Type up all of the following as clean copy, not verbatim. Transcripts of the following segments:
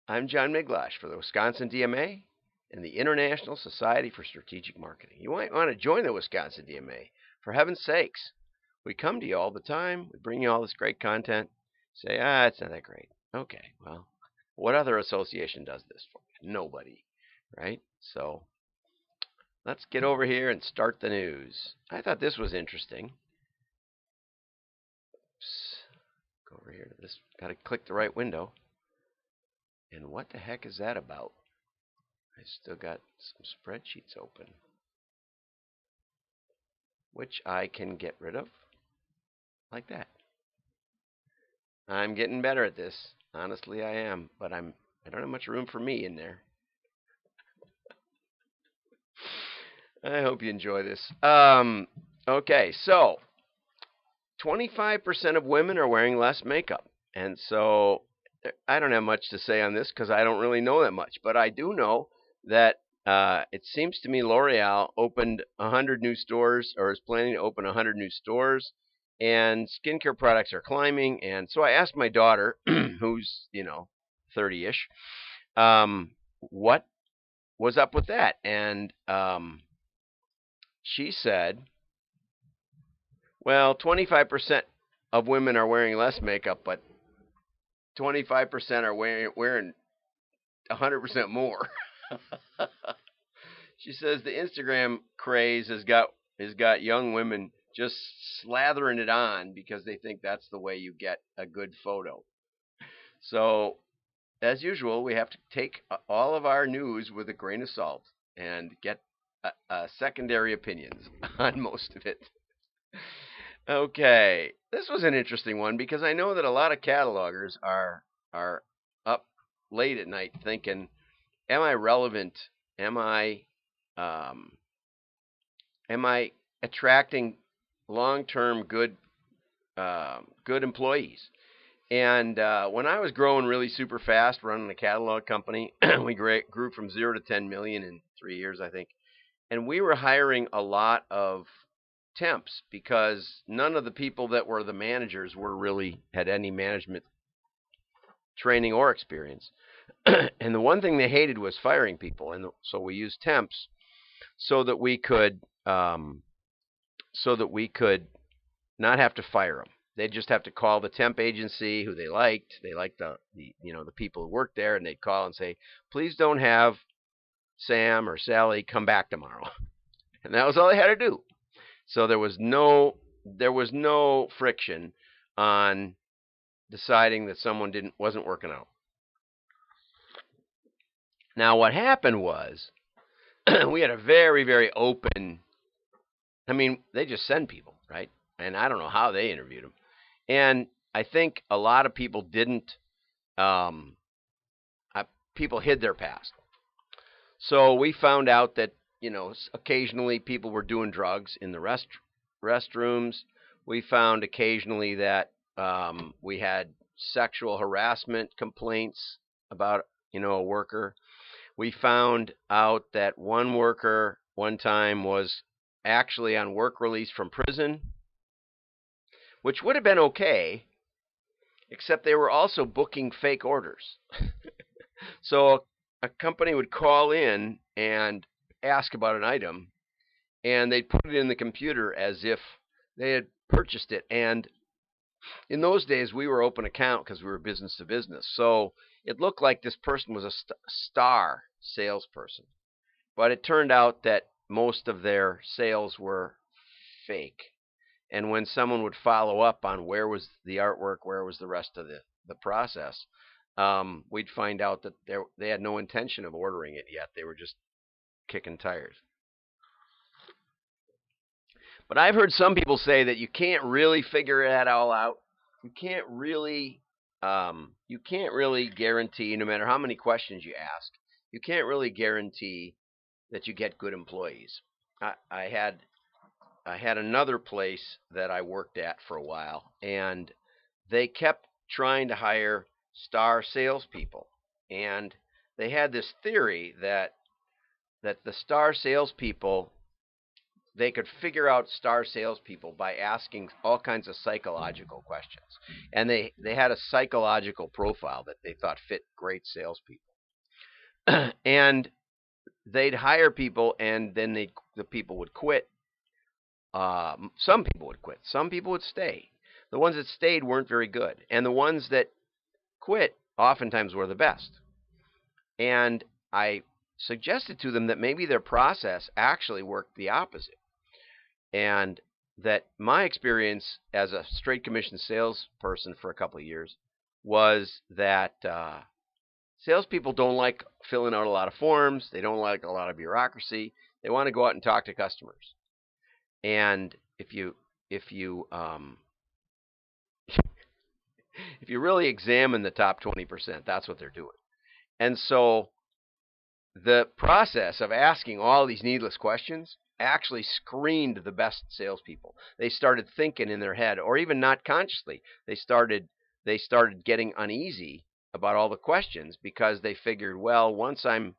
I'm John Miglash for the Wisconsin DMA and the International Society for Strategic Marketing. You might want to join the Wisconsin DMA. For heaven's sakes, we come to you all the time. We bring you all this great content. Say, it's not that great. Okay, well, what other association does this for you? Nobody, right? So let's get over here and start the news. I thought this was interesting. Oops. Go over here to this. Got to click the right window. And what the heck is that about? I still got some spreadsheets open, which I can get rid of like that. I'm getting better at this. Honestly, I am, but I don't have much room for me in there. I hope you enjoy this. Okay, so 25% of women are wearing less makeup. And so I don't have much to say on this because I don't really know that much. But I do know that it seems to me L'Oreal opened 100 new stores or is planning to open 100 new stores. And skincare products are climbing. And so I asked my daughter, who's, 30-ish, what was up with that? And she said, well, 25% of women are wearing less makeup, but 25% are wearing 100% more. She says the Instagram craze has got young women just slathering it on because they think that's the way you get a good photo. So, as usual, we have to take all of our news with a grain of salt and get secondary opinions on most of it. Okay, this was an interesting one because I know that a lot of catalogers are up late at night thinking, "Am I relevant? Am I attracting long-term good employees?" And when I was growing really super fast, running a catalog company, we grew from 0 to 10 million in 3 years, I think, and we were hiring a lot of temps because none of the people that were the managers had any management training or experience. And the one thing they hated was firing people, and so we used temps so that we could not have to fire them. They'd just have to call the temp agency who they liked. They liked the people who worked there, and they'd call and say, "Please don't have Sam or Sally come back tomorrow." And that was all they had to do. So there was no friction on deciding that someone wasn't working out. Now what happened was we had a very, very open. I mean, they just send people, right? And I don't know how they interviewed them. And I think a lot of people didn't. People hid their past. So we found out that occasionally people were doing drugs in the restrooms. We found occasionally that we had sexual harassment complaints about a worker. We found out that one worker one time was actually on work release from prison, which would have been okay, except they were also booking fake orders. So a company would call in and ask about an item, and they'd put it in the computer as if they had purchased it. And in those days, we were open account because we were business to business. So it looked like this person was a star salesperson. But it turned out that most of their sales were fake. And when someone would follow up on where was the artwork, where was the rest of the process, we'd find out that they had no intention of ordering it yet. They were just kicking tires. But I've heard some people say that you can't really figure that all out. You can't really guarantee, no matter how many questions you ask, you can't really guarantee that you get good employees. I had another place that I worked at for a while, and they kept trying to hire star salespeople, and they had this theory that the star salespeople they could figure out star salespeople by asking all kinds of psychological questions, and they had a psychological profile that they thought fit great salespeople, and they'd hire people, and then the people would quit. Some people would quit. Some people would stay. The ones that stayed weren't very good, and the ones that quit oftentimes were the best. And I suggested to them that maybe their process actually worked the opposite, and that my experience as a straight commission salesperson for a couple of years was that salespeople don't like filling out a lot of forms. They don't like a lot of bureaucracy. They want to go out and talk to customers. And if you if you really examine the top 20%, that's what they're doing. And so the process of asking all these needless questions actually screened the best salespeople. They started thinking in their head, or even not consciously. They started getting uneasy about all the questions because they figured, well, once I'm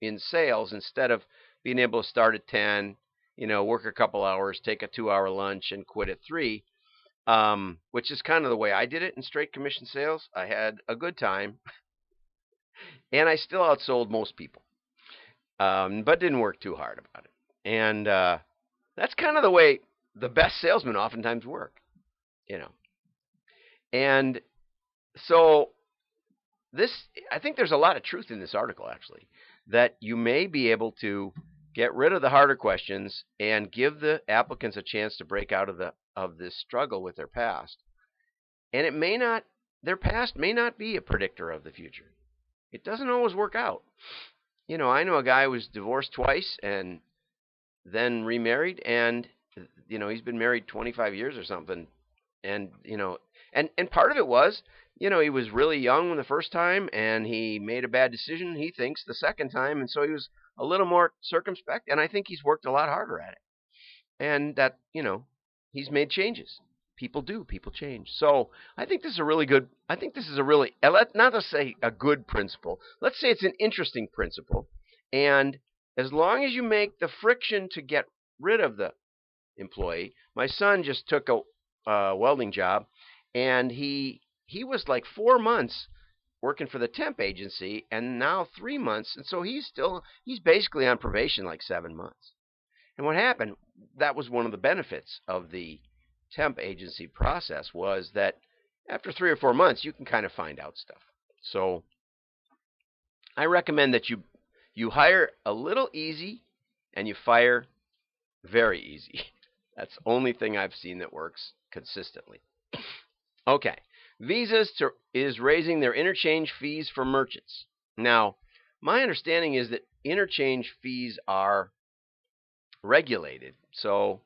in sales, instead of being able to start at 10, work a couple hours, take a 2-hour lunch, and quit at 3, which is kind of the way I did it in straight commission sales. I had a good time, and I still outsold most people, but didn't work too hard about it. And that's kind of the way the best salesmen oftentimes work, And so I think there's a lot of truth in this article, actually, that you may be able to get rid of the harder questions and give the applicants a chance to break out of this struggle with their past. And their past may not be a predictor of the future. It doesn't always work out. I know a guy who was divorced twice and then remarried, and he's been married 25 years or something. And and part of it was, he was really young the first time, and he made a bad decision, he thinks, the second time, and so he was a little more circumspect, and I think he's worked a lot harder at it. And that, he's made changes. People do. People change. So I think this is a really, not to say a good principle, let's say it's an interesting principle. And as long as you make the friction to get rid of the employee, my son just took a welding job, and he was like 4 months working for the temp agency, and now 3 months, and so he's basically on probation like 7 months. And what happened, that was one of the benefits of the temp agency process, was that after 3 or 4 months, you can kind of find out stuff. So I recommend that you hire a little easy and you fire very easy. That's the only thing I've seen that works consistently. Okay. Visa is raising their interchange fees for merchants. Now, my understanding is that interchange fees are regulated. So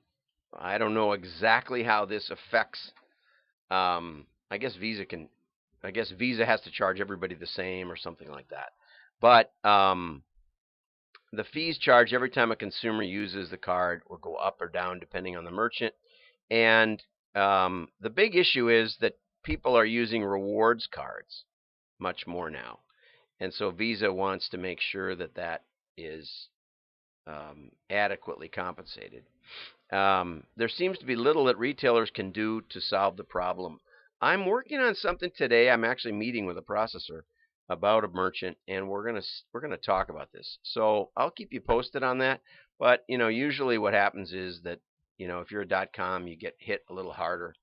I don't know exactly how this affects. I guess Visa has to charge everybody the same or something like that. But the fees charged every time a consumer uses the card will go up or down depending on the merchant. And the big issue is that people are using rewards cards much more now. And so Visa wants to make sure that is adequately compensated. There seems to be little that retailers can do to solve the problem. I'm working on something today. I'm actually meeting with a processor about a merchant, and we're gonna talk about this. So I'll keep you posted on that. But usually what happens is that if you're a .com, you get hit a little harder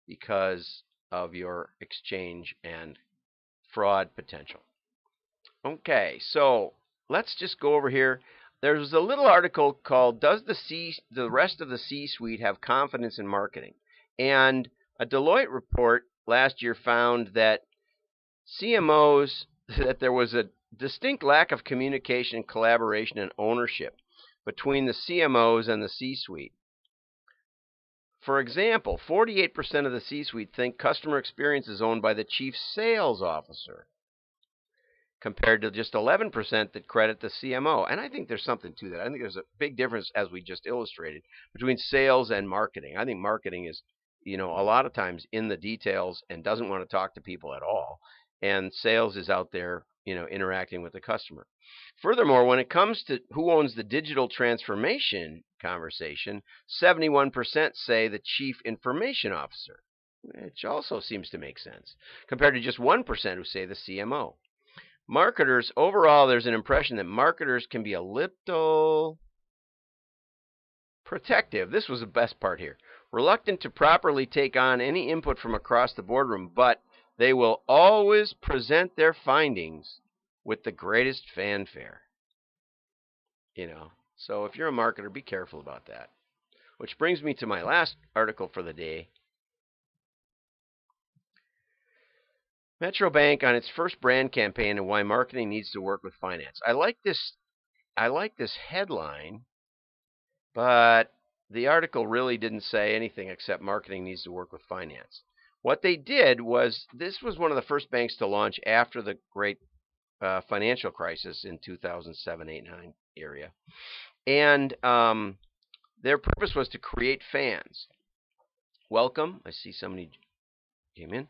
because of your exchange and fraud potential. Okay, so let's just go over here. There's a little article called "Does the rest of the C-suite have confidence in marketing?" And a Deloitte report last year found that CMOs, that there was a distinct lack of communication, collaboration, and ownership between the CMOs and the C-suite. For example, 48% of the C-suite think customer experience is owned by the chief sales officer, compared to just 11% that credit the CMO. And I think there's something to that. I think there's a big difference, as we just illustrated, between sales and marketing. I think marketing is, a lot of times in the details and doesn't want to talk to people at all. And sales is out there, interacting with the customer. Furthermore, when it comes to who owns the digital transformation conversation, 71% say the chief information officer, which also seems to make sense, compared to just 1% who say the CMO. Marketers, overall, there's an impression that marketers can be a little protective. This was the best part here. Reluctant to properly take on any input from across the boardroom, but they will always present their findings with the greatest fanfare. So if you're a marketer, be careful about that. Which brings me to my last article for the day. Metro Bank on its first brand campaign and why marketing needs to work with finance. I like this headline, but the article really didn't say anything except marketing needs to work with finance. What they did was, this was one of the first banks to launch after the great financial crisis in 2007, 8, 9 area. And their purpose was to create fans. Welcome. I see somebody came in.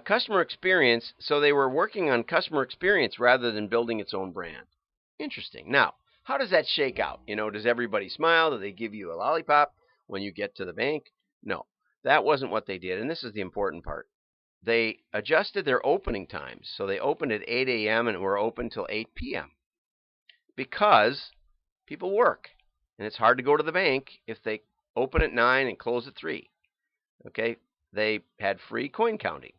Customer experience. So they were working on customer experience rather than building its own brand. Interesting. Now, how does that shake out? Does everybody smile? Do they give you a lollipop when you get to the bank? No, that wasn't what they did. And this is the important part. They adjusted their opening times. So they opened at 8 a.m. and were open till 8 p.m. because people work. And it's hard to go to the bank if they open at 9 and close at 3. Okay? They had free coin counting.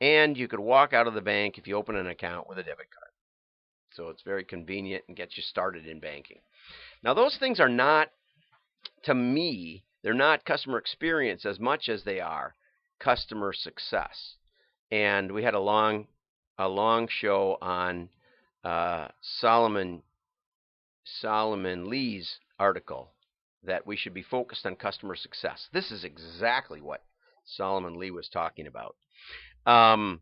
And you could walk out of the bank if you open an account with a debit card. So it's very convenient and gets you started in banking. Now, those things are not, to me, they're not customer experience as much as they are customer success. And we had a long show on Solomon Lee's article that we should be focused on customer success. This is exactly what Solomon Lee was talking about. And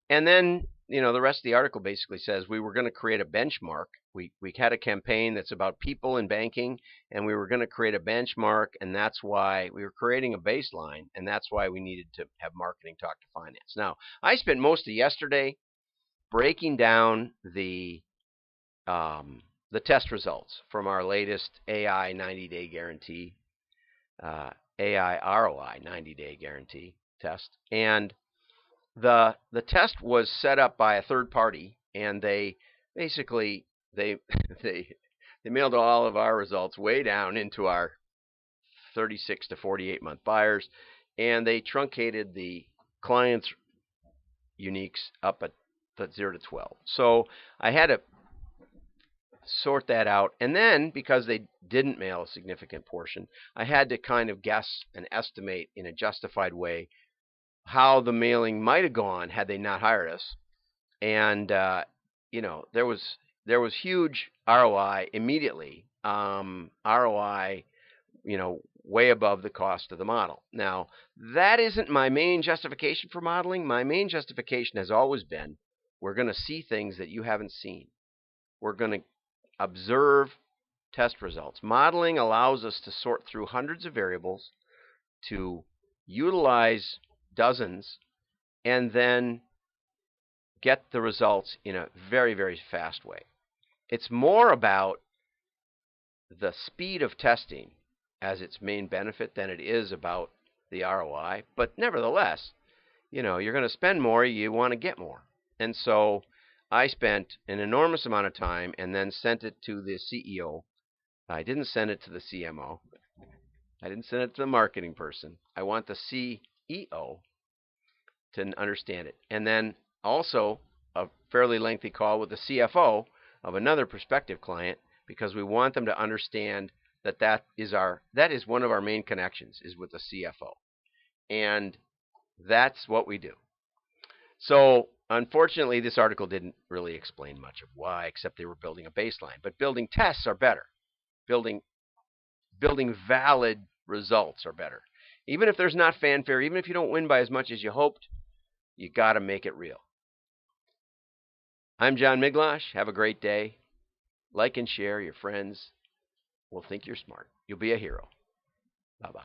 then, the rest of the article basically says we were going to create a benchmark. We had a campaign that's about people in banking, and we were going to create a benchmark, and that's why we were creating a baseline, and that's why we needed to have marketing talk to finance. Now, I spent most of yesterday breaking down the test results from our latest AI 90-day guarantee, AI ROI 90-day guarantee test. And the test was set up by a third party, and they basically they mailed all of our results way down into our 36 to 48 month buyers, and they truncated the clients' uniques up at 0 to 12. So I had to sort that out, and then because they didn't mail a significant portion, I had to kind of guess and estimate in a justified way how the mailing might have gone had they not hired us. And there was huge ROI immediately. ROI, way above the cost of the model. Now, that isn't my main justification for modeling. My main justification has always been we're going to see things that you haven't seen. We're going to observe test results. Modeling allows us to sort through hundreds of variables, to utilize dozens, and then get the results in a very, very fast way. It's more about the speed of testing as its main benefit than it is about the ROI. But nevertheless, you're going to spend more, you want to get more. And so I spent an enormous amount of time and then sent it to the CEO. I didn't send it to the CMO. I didn't send it to the marketing person. I want the CEO to understand it. And then also a fairly lengthy call with the CFO of another prospective client, because we want them to understand that is one of our main connections, is with the CFO. And that's what we do. So unfortunately, this article didn't really explain much of why, except they were building a baseline. But building tests are better. Building valid results are better. Even if there's not fanfare, even if you don't win by as much as you hoped, you got to make it real. I'm John Miglosh. Have a great day. Like and share. Your friends will think you're smart. You'll be a hero. Bye-bye.